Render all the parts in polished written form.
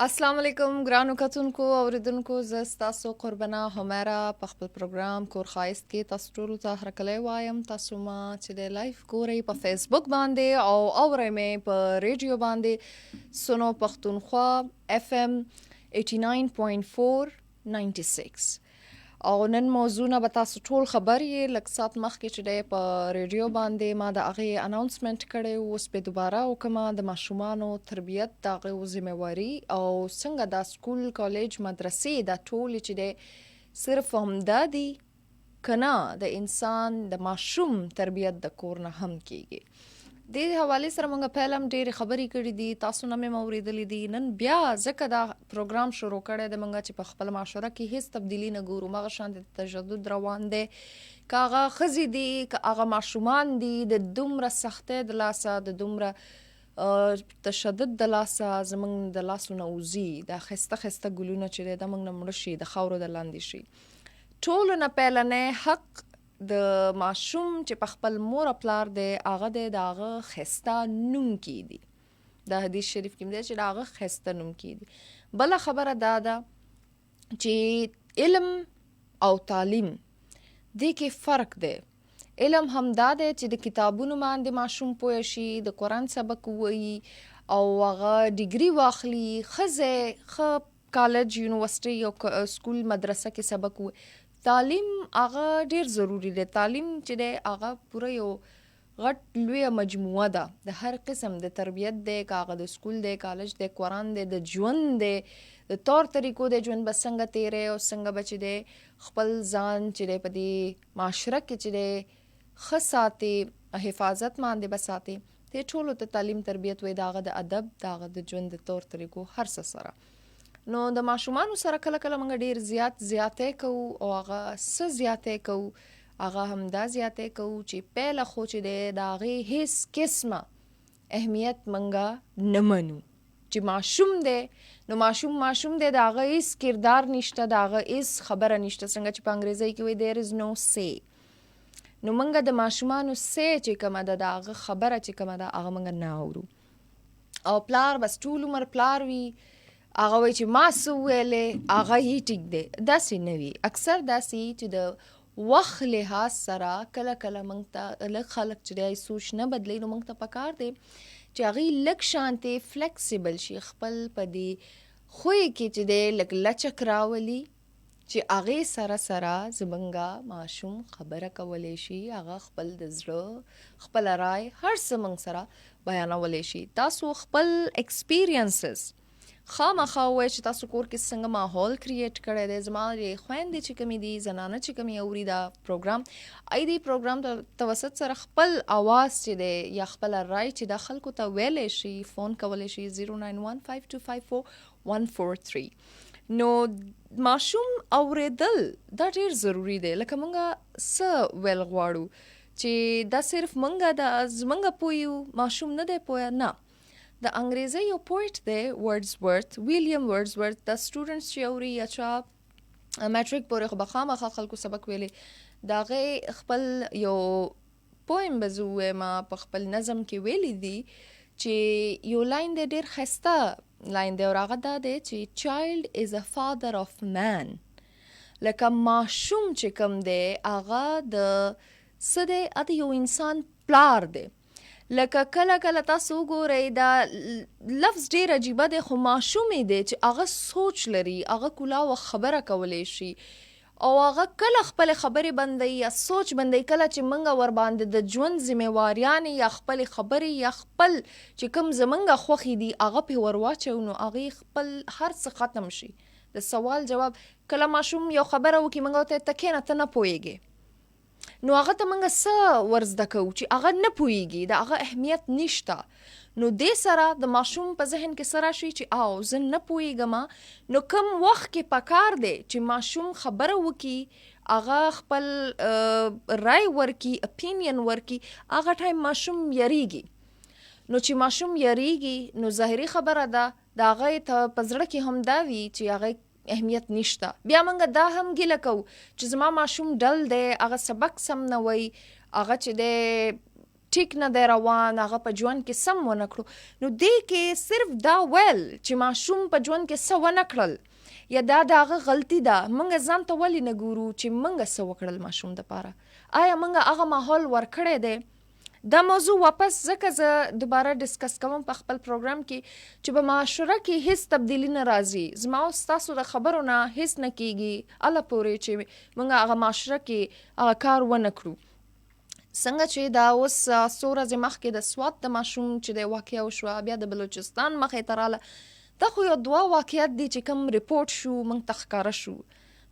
السلام علیکم ګرانو کتونکو اوریدونکو، زه ستاسو قربانه حمیرہ په خپل پروګرام کور خایست کې تاسو ټولو ته هرکلی وایم. تاسو ما چې د لایف ګورئ په فیسبوک باندې او اورئ مې په ریډیو باندې سونو پختونخوا FM 89.4 96. او نن موضوع نه به تاسو ټول خبر یې. لږ ساعت مخکې چې دی په ریډیو باندې ما د هغې اناونسمنټ کړی و، اوس به دوباره وکړم. د ماشومانو تربیت د هغې ذمهواري او څنګه دا سکول کالج مدرسې دا ټولې چې دی صرف همدا دي که نه د انسان د ماشوم تربیت د کور نه هم کیږي. دې حوالې سره موږ پهله هم ډېرې خبرې کړي دي، تاسو نه مې اورېدلې دي. نن بیا ځکه دا پروګرام شروع کړی دی موږ چې په خپل معاشره کې هېڅ تبدیلي نه ګورو، مغه شانې تجدد روان دی. که هغه ښځې دي که هغه ماشومان دي، د دومره سختۍ د لاسه د دومره تشدد د لاسه زموږ د لاسو نه وځي. دا ښایسته ښایسته ګلونه چې دی دا موږ نه مړه شي، د خاورو د لاندې شي. ټولو نه پیلنی حق د ماشوم چې په خپل مور او پلار دی هغه دی د هغه ښایسته نوم کیږدي. د حدیث شریف کې دی چې د هغه ښایسته نوم کیږدي. بله خبره دا ده چې علم او تعلیم دې کې فرق دی. علم هم دا دی چې د کتابونو باندې ماشوم پوه شي، د قرآن سبق ووایي او هغه ډیګري واخلي، ښځې ښه کالج یونیورسټي او سکول مدرسه کې سبق ووایي. تعلیم هغه ډیر ضروری دی. تعلیم چې دی هغه پوره یو غټ لویه مجموعه ده د هر قسم د تربیت دی، که هغه د سکول دی، کالج دی، قرآن دی، د ژوند دی، د طور طریقو د ژوند به څنګه تیری او څنګه به چې دی خپل ځان چې دی په دې معاشره کې چې دی ښه ساتي، حفاظت باندې به ساتي. دې ټولو ته تعلیم تربیت وایي، د هغه د ادب، د هغه د ژوند د طور طریقو هر څه سره. نو د ماشومانو سره کله کله موږ ډیر زیاتې کوو او هغه څه زیاتې کوو، هغه همدا زیاتې کوو چې پهله خو چې دی د هغې هېڅ قسمه اهمیت موږ نه منو. چې ماشوم دی نو ماشوم دی، د هغه هېڅ کردار نشته، د هغه هېڅ خبره نشته. څنګه چې په انګریزۍ کې وایي there is no say. نو موږ د ماشومانو say چې کومه ده د هغه خبره چې کومه ده هغه موږ نه اورو. او پلار بس ټول عمر پلار وي، هغه وایي چې ما څه وویلې هغه یې ټیک دی. داسې نه وي. اکثر داسې چې د وخت لحاظ سره کله کله موږ ته لږ خلک چې دی سوچ نه بدلی، نو موږ ته پکار دی چې هغې لږ شانتې فلیکسیبل شي، خپل په دې خوی کې چې دی لږ لچک راولي چې هغې سره سره زموږ ماشوم خبره کولی شي، هغه خپل د زړه خپله رای هر څه موږ سره بیانولی شي. تاسو خپل ایکسپیرینسز خامخا ووایئ چې تاسو کور کې څنګه ماحول کریټ کړی دی. زما خویندې چې کومې دي، زنانه چې کومې اوري دا پروګرام، ای دې پروګرام توسط سره خپل اواز چې دی یا خپله رای چې دا خلکو ته ویلی شي، فون کولی شي 09152541143. نو ماشوم اورېدل دا ډېر ضروري دی. لکه موږ څه ویل غواړو چې دا صرف موږ پوه یو، ماشوم نه دی پوه. نه، د انګریزۍ یو پویټ دی ورډزورث، ویلیام ورډزورث. د سټوډنټس چې اوري یا چا میټریک پورې خو به خامخا خلکو سبق ویلی، د هغې خپل یو پویم به زه ووایم په خپل نظم کې ویلی دي چې یو لاین دی ډېر ښایسته لاین دی او هغه دا دی چې child is a father of man. لکه ماشوم چې کوم دی هغه د څه دی، هغه یو انسان پلار دی. لکه کله کله تاسو وګورئ دا لفظ ډېر عجیبه دی، خو ماشومې دی چې هغه سوچ لري، هغه کلاوه خبره کولی شي او هغه کله خپلې خبرې بندوي یا سوچ بندوي. کله چې موږ ورباندې د ژوند ذمهواریانې یا خپلې خبرې یا خپل چې کوم زموږ خوښې دي هغه پې ور واچوو، نو هغې خپل هر څه ختم شي. د سوال جواب کله ماشوم یو خبره وکړي، موږ ورته ته کښېنه ته نه پوهېږې، نو هغه ته موږ څه ورزده کوو چې هغه نه پوهېږي، د هغه اهمیت نشته. نو دې سره د ماشوم په ذهن کې څه راشي چې او زه نه پوهېږم. نو کوم وخت کې پکار دی چې ماشوم خبره وکړي، هغه خپل رای ورکړي، اپینین ورکړي، هغه ټایم ماشوم یریږي. نو چې ماشوم یریږي نو ظاهري خبره ده د هغې ته په زړه کې هم دا وي چې هغې اهمیت نشته. بیا موږ دا هم ګیله کوو چې زما ماشوم ډل دی، هغه سبق سم نه وایي، هغه چې دی ټیک نه دی روان، هغه په ژوند کې سم ونه کړو، نو دې کې صرف دا ویل چې ماشوم په ژوند کې څه ونه کړل یا دا د هغه غلطي ده، موږ ځان ته ولې نه ګورو چې موږ څه وکړل ماشوم دپاره، آیا موږ هغه ماحول ورکړی دی. دا موضوع واپس ځکه زه دوباره ډسکس کوم په خپل پروګرام کې چې په معاشره کې هیڅ تبدیلی نه راځي. زما او ستاسو د خبرو نه هیڅ نه کیږي الله پورې چې موږ هغه معاشره کې هغه کار ونه کړو. څنګه چې دا اوس څو ورځې مخکې د سوات د ماشوم چې د واقعه وشوه، بیا د بلوچستان مخې ته راله، دا خو یو دوه واقعیت دي چې کوم ریپورټ شو موږ ته ښکاره شو.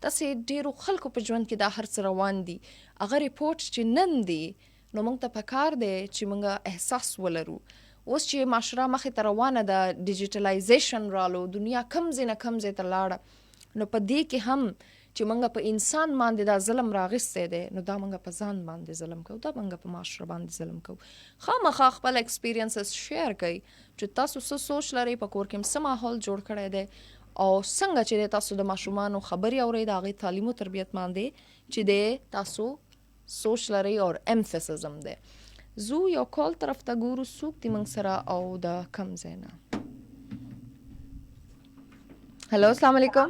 داسې ډېرو خلکو په ژوند کې دا هر څه روان دي. هغه ریپورټ چې نن دی نو موږ ته پکار دی چې موږ احساس ولرو. اوس چې معاشره مخې ته روانه ده، ډیجیټلایزیشن رالو، دنیا کم ځای نه کم ځای ته لاړه، نو په دې کې هم چې موږ په انسان باندې دا ظلم راغستی دی، نو دا موږ په ځان باندې ظلم کوو، دا موږ په معاشره باندې ظلم کوو. خامخا خپل ایکسپیرینسز شیر کوئ چې تاسو څه سوچ لرئ، په کور کې څه ماحول جوړ کړی دی، او څنګه چې تاسو د ماشومانو خبرې اورئ د هغې تعلیم او تربیت باندې چې دی تاسو سوچ لرئ او امفسس هم دی. زو یو کال طرف ته ګورو څوک دي موږ سره او د کم ځای نه. هلو السلام علیکم.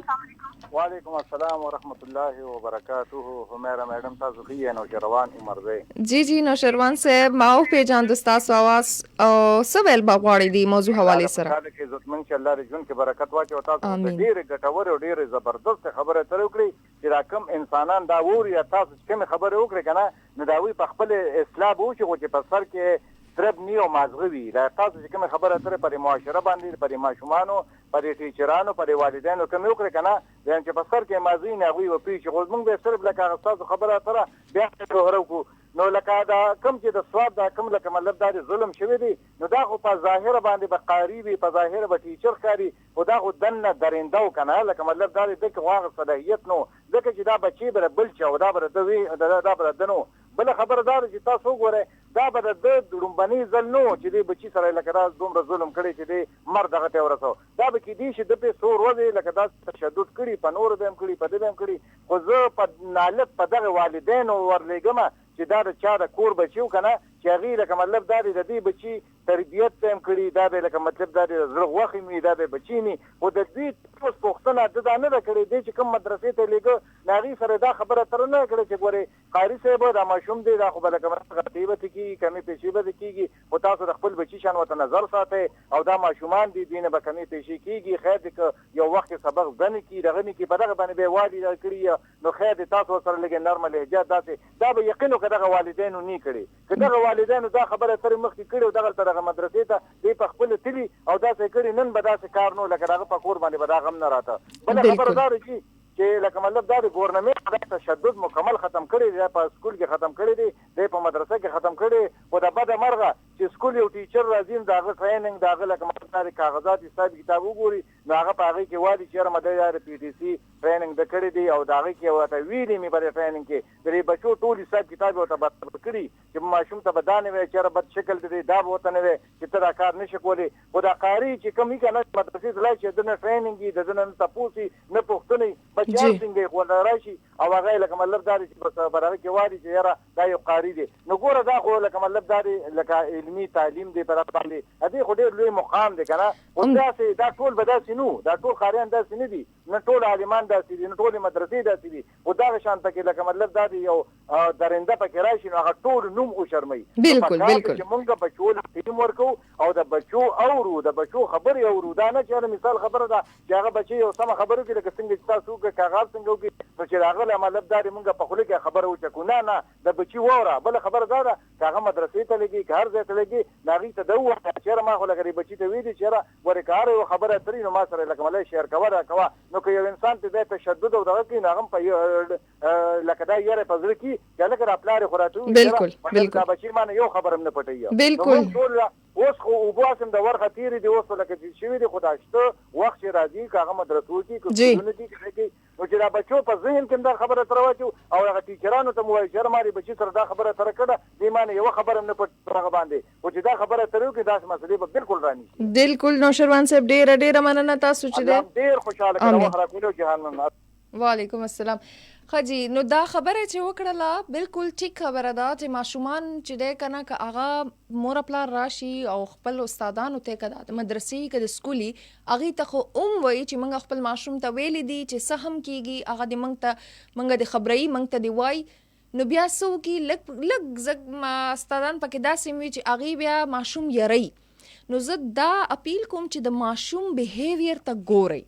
وعلیکم السلام ورحمت الله وبرکاته. حمیرہ میڈم تاسو ښه یې؟ نوشروان عمر دی. جی نوشروان صاحب، ما وپېژاندو ستاسو اواز او څه ویل به غواړئ د موضوع حوالې سره؟ الله کې عزتمن چې الله دې ژوند کې برکت واچوي او تاسو ته ډېرې ګټورې او ډېرې زبردست خبرې ترې وکړئ چې دا کوم انسانان دا ووري یا تاسو چې کومې خبرې وکړئ که نه، نو د هغوی په خپل اصلاح به وشي، خو چې په سر کې درب نی او مازغه وي. دا تاسو چې کومې خبره ترې پر معاشره باندې، پر ماشومانو، پر ټیچرانو، پر والدینو کومې وکړئ که نه، بیا چې په سر کې مازغه وي نه هغوی به پوهېږي. خو موږ به صرف لکه هغه ستاسو خبره سره بیا جوهره وکړو. نو لکه دا کوم چې د سواد دا کوم لکه مطلب دا ظلم شوی دی، نو دا خو په ظاهره باندې به قاري وي، په ظاهره به ټیچر ښکاري، خو دا خو دننه درنده و که نه، لکه مطلب دا دی ده کې خو هغه صلاحیت نو، ځکه چې دا بچی به بل چا او دا به د وي دا به د نو. بله خبره دا ده چې تاسو وګورئ دا به د ده لومبني ځل نو چې دې بچي سره لکه دا دومره ظلم کړی چې دې مرد هغه ته ورسو. دا به کېدای شي ده پرې څو ورځې لکه دا تشدد کړي، په نورو به هم کړي، په دې به هم کړي، خو زه په نالت په دغه والدینو ورلېږمه چې دا د چا د کور بچي و که نه، چې هغې لکه مطلب دا دی د دې بچي تربیت ته هم کړي، دا به لکه مطلب دا دی د زړه غوښې وي، دا به بچي ني، خو د دوی اوس پوښتنه ده دا نه ده کړې. دی چې کوم مدرسې ته لېږه نو هغې سره دا خبره تر نه کړې چې ګورې قاري صاحب دا ماشوم دی، دا خو به لکه غلطۍ به ترې کېږي، کمې پیسې به ترې کېږي، خو تاسو د خپل بچي شان ورته نظر ساتئ او دا ماشومان دي دوی نه به کمې پیسې کېږي. خیر دی که یو وخت کې سبق زده نه کړي، دغه نه کړي، په دغه باندې به یې والي کړي، نو خیر دی تاسو ورسره لږې نرمه لهجه داسې، دا به یقین و که دغه والدینو نی کړي. که دغه والدینو دا خبره ترې مخکې کړې او دغلته دغه مدرسې ته دوی په خپله تلي او داسې کړي، نن به داسې کار نه و لکه د هغه په کور باندې به دا غم نه راته. بله خبره دا ده چې لکه مطلب دا د ګورنمنټ دا تشدد مکمل ختم کړی دی، په سکول کې ختم کړی دی، دی په مدرسه کې ختم کړی. خو د بده مرغه چې سکول یو ټیچر راځي د هغه ټریننګ د هغه لکه مطلب دا کاغذات حساب کتاب وګوري، نو هغه په هغې کې وایي چې یاره مده د پی ټي سي ټریننګ ده کړی دی او د هغې کې ورته ویلي مې په دې ټریننګ کې د دې بچو ټول حساب کتاب ورته برابر کړي چې ماشوم ته به دا نه وي چې یاره بد شکل دی دا به ورته نه وي چې ته دا کار نه شي کولی. خو دا قاري چې کوم وي که نه مدرسې ته لاړ شي د نه ټریننګ وي، د ده نه تپوس وي، نه پوښتنې، بچیان څنګه راشي او هغه لکه مطلب دا دی چې بس په هغه کې وایي چې یاره دا یو قاري دی. نو ګوره دا خو لکه مطلب دا دی لکه علمي تعلیم دی په دغه باندې، دې خو ډېر لوی مقام دی که نه. خو داسې دا ټول به داسې نو، دا ټول قاریان داسې نه دي، نه ټول عالمان داسې دي، نه ټولې مدرسې داسې دي، خو دغه شان پکې لکه مطلب دا دی یو درنده پکې راشي نو هغه ټول نوم وشرموي. بلکل بلکل چې مونږ بچو له تعلیم ورکوو او د بچو اورو، د بچو خبرې اورو، دا نه چې مثال خبره ده چې هغه بچي یو سمه خبره وکړي لکه څنګه چې تاسو وکړئ کاغذ څنګه وکړي، نو چې د هغه له مطلب دا دی مونږ په خوله کې خبره وچکو. نه د بچي واوره. بله خبره دا ده که هغه مدرسې ته لګي، که هر ځای ته لګي، نو هغې ته ده ووایه چې یاره ما خو لکه بچي ته ویلي چې یاره ورې که هره یو خبره ترې نو ما سره لکه ملی شیر کوه دا کوه. نو که یو انسان ته دی تشدد او دغه کوي نو هغه هم په لکه دا یاره په زړه کښي چې لکه را پلار یې خو راته ووایي دا بچي ما نه یو خبره هم نه پټوي. بلکل اوس خو اوبه هسې د ورخه تېرې دي، اوس لکه چې شوي دي، خو دا شته وخت چې راځي که هغه مدرسو کې که سکولونو کې که کوي نو چې دا بچو په ذهن کې هم دا خبره سره واچو او هغه ټیچرانو ته مو وایي چې یاره ما دې بچي سره دا خبره سره کړه، دې ما نه یوه خبره هم نه پټ هغه باندې، خو چې دا خبره سره وکړي داسې مسلې به بلکل رانیسي. بلکل نوشروان صاحب ډېره مننه تاسو چې دی ډېر خوشحاله کړه وخت راکولو جهان. وعلیکم السلام. خجی نو دا خبره چې وکړله بالکل ټیک خبره ده چې ماشومان چې دی کنه که هغه مور پلار راشي او خپل استادانو ته که د مدرسې که د سکولي هغې ته خو وایي چې موږ خپل ماشوم ته ویلی دي چې څه هم کېږي هغه د موږ د خبرایي موږ ته دی وایي نو بیا څه وکړي لږ زږ استادان پکې داسې وي چې هغې بیا ماشوم یری نو زه دا اپیل کوم چې د ماشوم بیهیویر ته ګورئ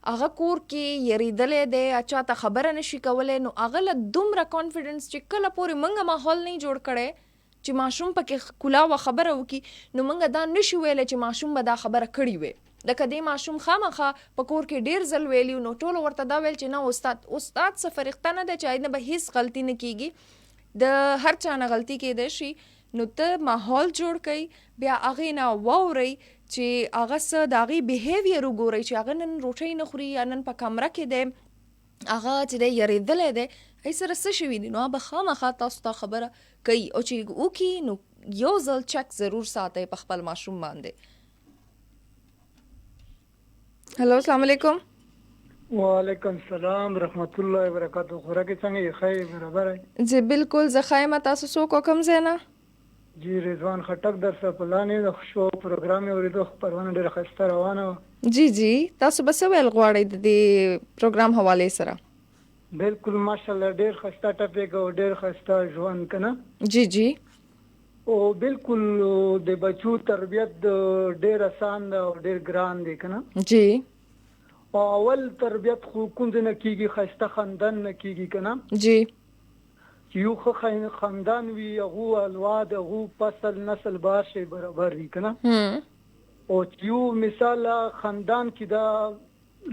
هغه کور کې یریدلی دی اچا ته خبره نشي کولی نو هغه له دومره کانفیډنس چې کله پورې موږ ماحول نه جوړ کړی چې ماشوم پکې کلاوه خبره وکړي نو موږ دا نشو ویلی چې ماشوم به دا خبره کړې وي لکه دې ماشوم خامخا په کور کې ډېر ځل ویلي نو ټولو ورته دا ویل چې نه استاد څه فرښته نه دی چې هغې نه به هېڅ غلطي نه کېږي د هر چا نه غلطي کېدی شي نو ته ماحول جوړ کړئ بیا هغې نه واورئ چې هغه څه د هغې بیهیویر وګورئ چې هغه نن روټۍ نه خوري یا نن په کمره کې دی هغه چې دی یریدلی دی هغې سره څه شوي دي نو هغه به خامخا تاسو ته خبره کوي او چې وکړي نو یو ځل چک ضرور ساتئ په خپل ماشوم باندې. هلو السلام علیکم. وعلیکم السلام رحمت الله وبرکاتہ. خوراکې څنګه یې ښه برابر یې؟ جی بالکل زه ښه یم. تاسو څوک او کوم ځای نه؟ جی رضوان خټک در سره په لاندې د شو پروګرام یې اورېدو پروانه ډېره ښایسته روانه وه. جی جی تاسو به څه ویل غواړئ د دې پروګرام حوالې سره؟ بالکل ماشاءالله ډېر ښایسته ټاپک او ډېر ښایسته ژوند که نه. جی جی او بالکل د بچو تربیت ډېر آسان ده او ډېر ګران دی که نه. جی او اول تربیت خو کوم ځای نه کېږي ښایسته خاندان نه کېږي که نه. جی چې یو ښه خاندان وي هغو الواد هغو فصل نسل بار شي برابر وي که نه. او چې یو مثال خاندان کې دا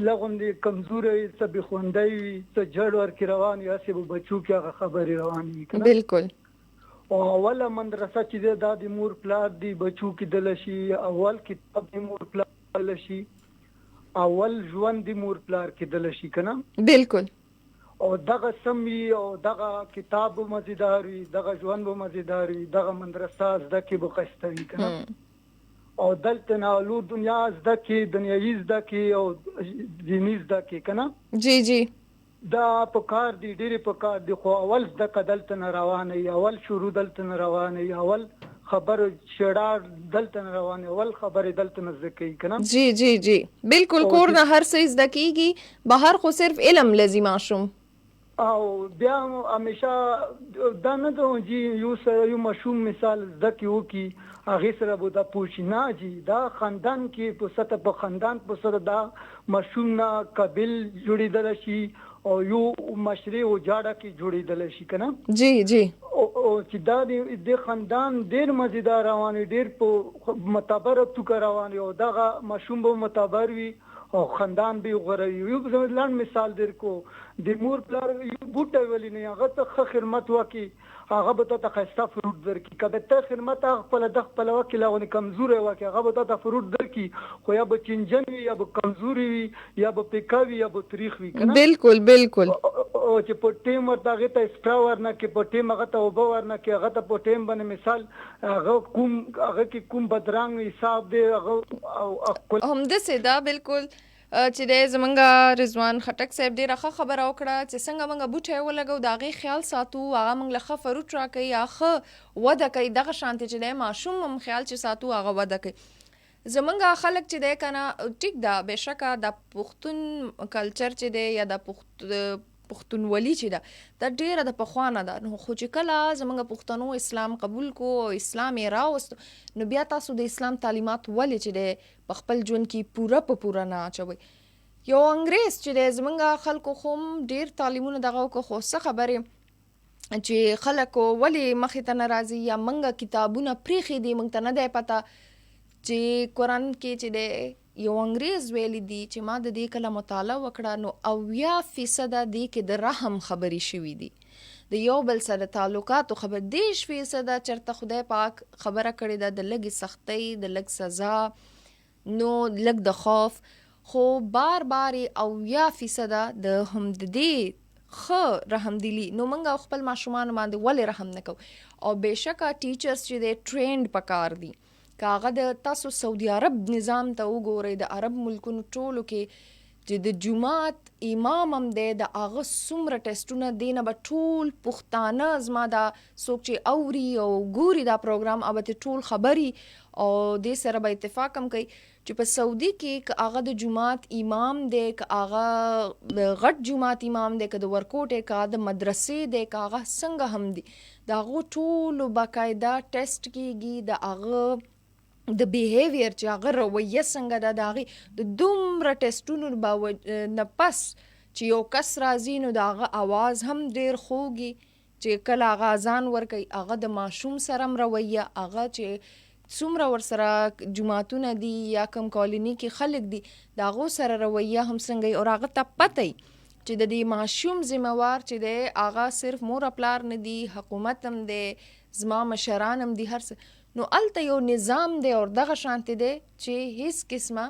لغوندې کمزوری څه بېخوندی وي څه جړ ورکې روان وي هسې به بچو کې هغه خبرې روان وي که نه. بالکل. او اوله مدرسه چې دی دا د مور پلار دی بچو کېدلی شي اول کتاب د مور پلار کېدلی شي اول ژوند د مور پلار کېدلی شي که نه. بالکل. او دغه سم وي او دغه کتاب به مزیدار وي دغه ژوند به مزیدار وي دغه مدرسه زده کړې به ښایسته وي که نه. او دلته نه لو دنیا زده کړې دنیایي زده کړې او دیني زده کړې که نه. جی جی دا په کار دي ډېرې په کار دي خو اول زده کړه دلته نه روانه وي اول شروع دلته نه روانه وي اول خبر شړا دلته نه روانه اول خبرې دلته نه زده کوي که نه. جی جی جی بالکل کور نه هر څه زده کېږي بهر خو صرف علم لزي ماشوم. او بیا همیشه دا نه ده چې یو ماشوم مثال زده کړي وکړي هغې سره به دا پوه شي نه جي دا خاندان کې په سطح په خاندان په سره دا ماشوم نه قابل جوړېدلی شي او یو مشرې او جاړه کې جوړېدلی شي که نه. جی جی او چې دا د خاندان ډېر مزیدار روان وي ډېر په متبره توګه روان وي او دغه ماشوم به متبر وي او خاندان به غوره وي. یو لنډ مثال در کو د مور پلار یو بوټی ولې نه هغه ته ښه خدمت وکړي هغه به تا ته ښایسته فروټ درکړي که د ته خدمت هغه خپله ده خپله وکړي لغونې کمزوری وکړي هغه به تا ته فروټ درکړي خو یا به چنجن وي یا به کمزوري وي یا به پیکه وي یا به تریخ وي که نه. بالکل بالکل. او چې په ټیم ورته هغې ته اسپرا ورنه کړي په ټیم هغه ته اوبه ورنه کړي هغه ته په ټیم باندې مثال هغه کې کوم بدرنګ حساب دی هغه همداسې ده. بالکل چې دی زمونږ رضوان خټک صاحب ډېره ښه خبره وکړه چې څنګه موږ بوټی ولګو د هغې خیال ساتو هغه موږ له ښه فروټ راکوي یا ښه وده کوي دغه شانتې چې دی ماشوم هم خیال چې ساتو هغه وده کوي. زمونږ خلک چې دی که نه ټیک ده بېشکه د پښتون کلچر چې دی یا د پښتونولي چې ده دا ډېره د پخوا نه ده نو خو چې کله زمونږ پښتنو اسلام قبول کو او اسلام یې راوست نو بیا تاسو د اسلام تعلیمات ولې چې دی په خپل ژوند کې پوره په پوره نه اچوئ. یو انګریز چې دی زمونږ خلکو خو هم ډېر تعلیمونه دغه وکړو خو څه خبرې چې خلکو ولې مخې ته نه راځي یا موږ کتابونه پرېښي دي موږ ته نه دی پته چې قرآن کې چې دی یو انګریز ویلی دی چې ما د دې کله مطالعه وکړه نو 90% دې کې د رحم خبرې شوي دي د یو بل سره تعلقاتو خبر 10% چرته خدای پاک خبره کړې ده د لږې سختۍ د لږ سزا نو لږ د خوف خو بار بار 90% د هم د دې ښه رحمدلي نو موږ خپل ماشومان باندې ولې رحم نه کوو. او بېشکه ټیچرز چې دی ټرینډ پکار دي که هغه د تاسو سعودي عرب نظام ته وګورئ د عرب ملکونو ټولو کې چې د جماعت امام هم دی د هغه څومره ټیسټونه دی نه به ټول پښتانه زما دا څوک چې اوري او ګوري دا پروګرام هغه به ټول خبري او دې سره به اتفاق هم کوي چې په سعودي کې که هغه د جماعت امام دی که هغه غټ جماعت امام دی که د ورکوټ که د مدرسې دی که هغه څنګه هم دی د هغو ټولو باقاعده ټیسټ کېږي د هغه د بیهیویر چې هغه رویه څنګه ده د هغې د دومره ټیسټونو نه پس چې یو کس راځي نو د هغه اواز هم ډېر خوږي چې کله هغه اذان ورکوي هغه د ماشوم سره هم رویه هغه چې څومره ورسره جماعتونه دي یا کم کالوني کې خلک دي د هغو سره رویه هم څنګه وي او هغه ته پته وي چې د دې ماشوم ذمہوار چې دی هغه صرف مور پلار نه دي حکومت هم دی زما مشران هم دي هر څه نو الته یو نظام دی او دغه شانتی دی چې هیڅ قسمه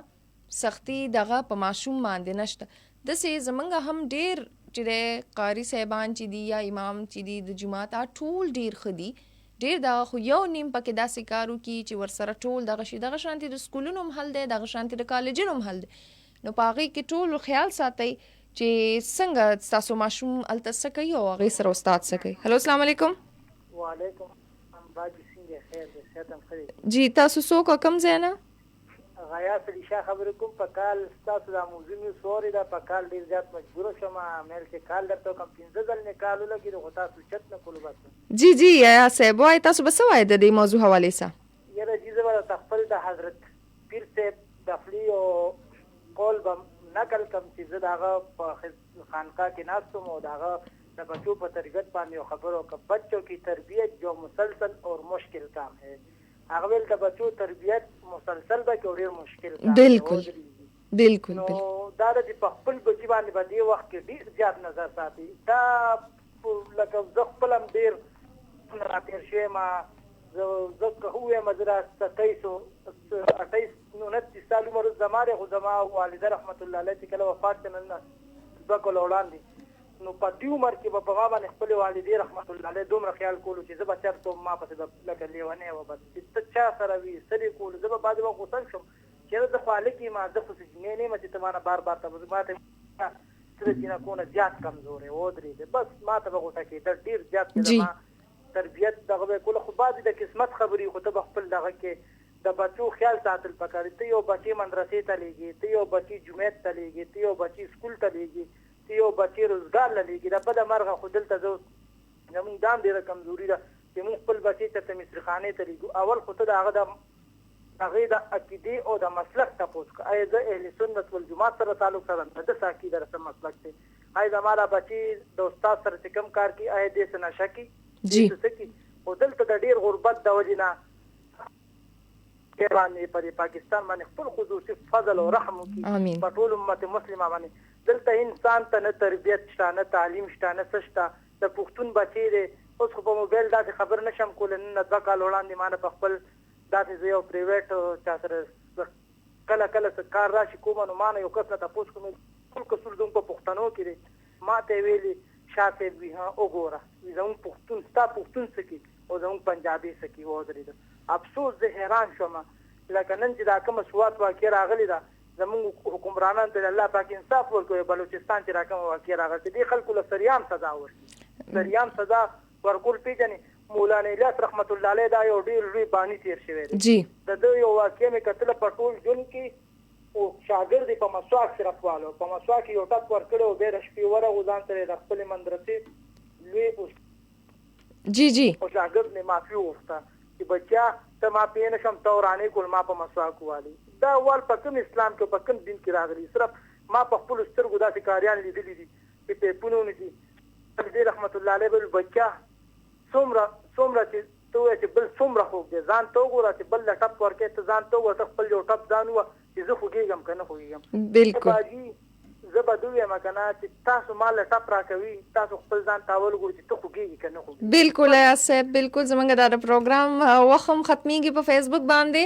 سختی دغه په ماشوم باندې نشته داسې زمونږ هم ډېر چې دی قاري صاحبان چې دي یا امام چې دي د جماعت ټول ډېر ښه دي ډېر دغه خو یو نیم پکې داسې کار وکړي چې ورسره ټول دغه شي دغه شانتي د سکولونو هم حل دی دغه شانتي د کالجونو هم حل دی نو په هغې کې ټول خیال ساتئ چې څنګه ستاسو ماشوم هلته څه کوي او هغې سره استاد څه کوي. هلو السلام علیکم. وعلیکم باجی څنګه خیر دې ستم خیر جی تاسو څوک کوم ځای نه؟ غیاث علی شاه خبرې کوم په کال ستاسو د موضوع مې سوري دا په کال ډېر زیات مجبور شوم مېل چې کال درته کوم 15 ځل نه کال ولګي خو تاسو چت نه کولو بس جی جی یا صاحب وای تاسو به څه وای د دې موضوع حواله سره یره جی زبر تخپل د حضرت پیر صاحب دفلی او قول بم نقل کم چې داغه په خانقاه کې ناستم او داغه د بچوں په تربیت باندې خبرو کہ بچوں کی تربیت جو مسلسل اور مشکل کام ہے هغه ول د بچوں تربیت مسلسل به ډېر مشکل کام بالکل بالکل نو دا د خپل بچی باندې باندې وخت کې ډېر زیات نظر ساتي دا لکه زه خپلم ډېر راتیر شوی ما زه که هوې مزرا 28 سال عمر زماره خو زما والده رحمت الله علیه چې کله وفات کړه دوه کاله وړاندې نو په دې عمر کې په ما باندې خپل والدې رحمت الله علیه دومره خیال کولو چې زه به چېرته ما پسې لکه لیونی وه بس چې ته چا سره وي څه دې کولو زه به بعضې وخت غوسه شم چې زه خو هلک یم زه خو سجنې نه یم چې ته ما نه بار بار ته ما ته څه د جینکو نه زیات کمزوری ودرېدې بس ما ته به غوسه کېدل ډېر زیات چې ما تربیت دغه به کوله خو بعضې د قسمت خبرې خو ته به خپل دغه کې د بچو خیال ساتل پکار ته یو بچی مدرسې ته لیږي ته یو بچی جمعیت ته لیږي ته یو بچی سکول ته لیږي ته یو بچی روزګار له لیږي دا بده مرغه خو دلته زه زموږ دام ډېره کمزوري ده چې موږ خپل بچی ته مصرخانې ته لیږو اول خو ته د هغه د هغې د عقیدې او د مسلک تپوس کړه آیا زه اهل سنت والجماعت سره تعلق سره د څه عقیده سره مسلک دی آیا زما دا بچی د استاد سره چې کوم کار کوي آیا دې څه نشه کوي جی خو دلته د ډېر غربت د وجې نه باندې پر پاکستان باندې خپل خصوصي فضل او رحم وکړي په ټول امت مسلمه باندې دلته انسان ته نه تربیت شته نه تعلیم شته نه څه شته د پښتون بچی دی اوس خو په موبایل داسې خبر نشم کولی نن 2 کال وړاندې ما نه په خپل داسې زه یو پرایویټ چا سره کله کله څه کار راشي کومه نو ما نه یو کس نه تپوس کوم ټول کسور زموږ په پښتنو کې دی ما ته ویلي شاه صاحب وي وګوره زموږ پښتون ستا پښتون څه کوي او زموږ پنجابي څه کوي ودرېده افسوس زه حیران شوم لکه نن چې دا کومه سوات واقع راغلی ده زموږ حکمرانان ته الله پاک انصاف ورکوي بلوچستان چې را کومه واقع راغلی دې خلکو له سریام سزا ورکړي سریام سزا ورکول پېژنې مولانا الیاس رحمت الله علیه دا یو ډېر لوی باني تېر شوی دی د ده یو واقع مې کتله په ټول ژوند کې او شاګرد یې په مسواک صرف والو په مسواک یې یو ټپ ورکړی او بیا د شپې ورغو ځان سره یې د خپلې مدرسې لوی جی جی او شاګرد مې معافي وغوښته چې بچیا ته ما پې نه شم ته ورانې کول ما په مسواک والي دا اول په کوم اسلام کې په کوم دین کې راغلي صرف ما په خپلو سترګو داسې کاریان لیدلي دي چې پیپونه ونیسي دې رحمت الله علیه بل بچا څومره چې ته وایې چې بل څومره خوږ دی ځان ته وګوره چې بل له ټپ ورکوې ته ځان ته وګوره ته خپل یو ټپ ځان ووه چې زه خوږېږم که نه خوږېږم بالکل زه به دوی یم که نه چې تاسو ما له ټپ راکوي تاسو خپل ځان ته اول وګورئ چې ته خوږېږي که نه خوږېږي بالکل ایاز صاحب بالکل زموږ دا د پروګرام وخت هم ختمیږي په فیسبوک باندې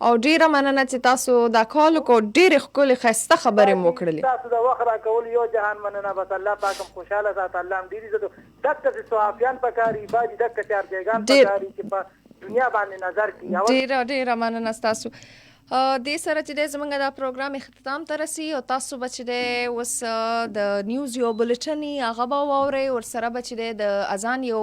او ډېره مننه چې تاسو دا کال وکړو ډېرې ښکلې ښایسته خبرې مو وکړلې تاسو د وخت راکول یو جهان مننه بس الله پاک هم خوشحاله ساته الله هم ډېر عزت دکه چې صحافیان پکاري باجي دکه چارجګان پکاري چې په دنیا باندې نظر کړي ډېره مننه ستاسو دې سره چې دی زموږ دا پروګرام اختتام ته رسي او تاسو به چې دی اوس د نیوز یو بلټن هغه به واورئ، ورسره به چې دی د اذان یو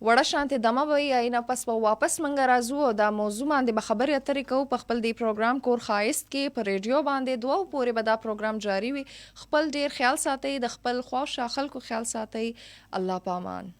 وړه شانتې دمه به وي، اینا پس به واپس موږ راځو او دا موضوع باندې به خبرې اترې کوو په خپل دې پروګرام کور خایست کې په ریډیو باندې 2 پورې به دا پروګرام جاری وي. خپل ډیر خیال ساتئ، د خپل خواوشا خلکو خیال ساتئ. الله پامان.